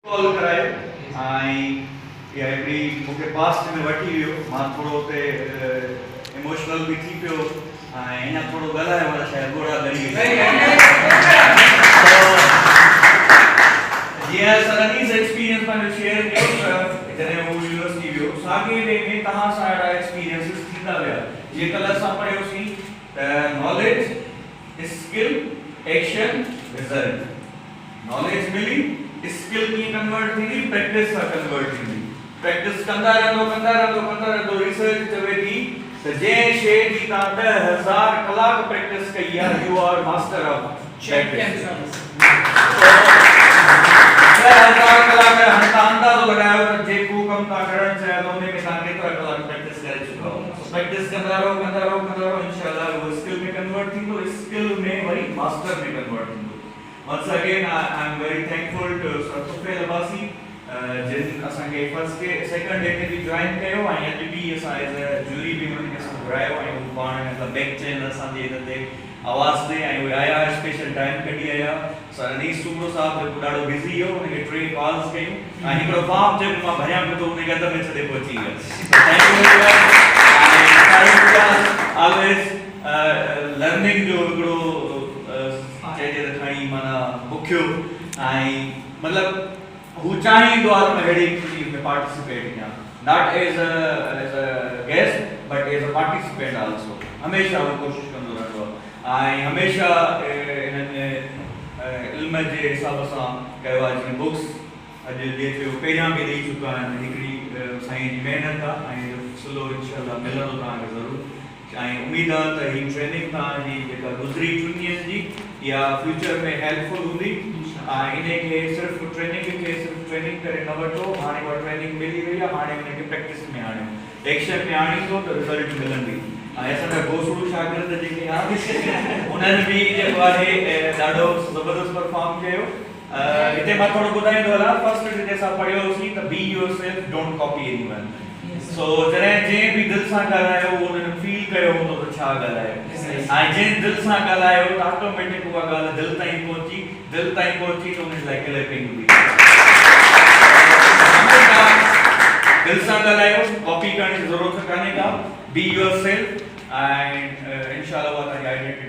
call करायो आई या हिकिड़ी मूंखे पास्ट में वठी वियो मां थोरो उते इमोशनल बि थी पियो ऐं अञा थोरो ॻाल्हायो आहे शायदि गोड़ा ॻरी जीअं सनीस एक्सपीरियंस पंहिंजो शेयर कयो जॾहिं हू यूनिवर्सिटी वियो साॻे वे में तव्हां सां अहिड़ा एक्सपीरियंसिस थींदा विया जीअं कल्ह असां पढ़ियोसीं त knowledge skill action result knowledge मिली स्किल कीअं कन्वर्ट थींदी प्रैक्टिस सां कन्वर्ट थींदी प्रैक्टिस कंदा रहंदो रिसर्च चवे थी त जंहिं शइ जी तव्हां 10,000 कलाक प्रैक्टिस कई आहे you are master of champion 10,000 कलाक हाणे अंदाज़ो लॻायो त जेको कमु तव्हां करणु चाहियो त उन में तव्हां केतिरा कलाक प्रैक्टिस करे चुका आहियो प्रैक्टिस कंदा रहो इंशाअल्लाह उहो स्किल में कन्वर्ट थींदो स्किल में वरी मास्टर में कन्वर्ट थींदो Once again, I am very thankful to Sir Tufail Abbasi, जिन असांखे फर्स्ट के सेकंड डे ते बि जॉइन कयो ऐं अॼु बि असां एज़ अ जूरी बि उन्हनि खे असां घुरायो ऐं हू पाण मतिलबु बैक चैनल असांजे हिन ते आवाज़ ॾे ऐं उहे आया स्पेशल टाइम कढी आया सर अनीस सूबरो साहब जेको ॾाढो बिज़ी हो उनखे 3 कॉल्स कयूं ऐं हिकिड़ो फॉर्म जेको मां भरियां पियो थो उनखे अध में छॾे पहुची वियो थैंक यू ऑलवेज लर्निंग जो हिकिड़ो चइजे त खणी माना बुखियो ऐं मतिलबु हू चाहींदो आहे त मां अहिड़ी एक्टिविटी में पार्टिसिपेट कयां not as a guest but as a participant also हमेशह हू कोशिशि कंदो रहंदो आहे ऐं हमेशह हिननि इल्म जे हिसाब सां कयो आहे जीअं बुक्स अॼु ॾिए पियो पहिरियां बि ॾेई चुका आहिनि हिकिड़ी साईं जी महिनत आहे ऐं सिलो इंशाअल्लाह मिलंदो तव्हांखे ज़रूरु ऐं उमेद आहे त हीअ ट्रेनिंग तव्हांजी जेका गुज़री 2 ॾींहंनि जी इहा फ्यूचर में हेल्पफुल हूंदी ऐं इनखे सिर्फ़ु ट्रेनिंग करे न वठो हाणे उहा ट्रेनिंग मिली वई आहे हाणे उनखे प्रैक्टिस में आणियो एक्शन में आणींदो त रिज़ल्ट मिलंदी ऐं असांजा घोसड़ू शागिर्द जेके आहिनि उन्हनि बि जेको आहे ॾाढो ज़बरदस्त परफॉर्म कयो हिते मां थोरो ॿुधाईंदो हलां फर्स्ट जिते असां पढ़ियोसीं त be your self don't copy anyone so जॾहिं जंहिं बि दिलि सां ॻाल्हायो उन्हनि फील कयो हूंदो त छा ॻाल्हायो ऐं जंहिं दिलि सां ॻाल्हायो त ऑटोमेटिक उहा ॻाल्हि दिलि ताईं पहुची त उनजे लाइ क्लिपिंग हूंदी दिलि सां ॻाल्हायो कॉपी करण जी ज़रूरत कान्हे का बी योर सेल्फ ऐं इंशाअल्लाह उहा तव्हांजी आइडेंटिटी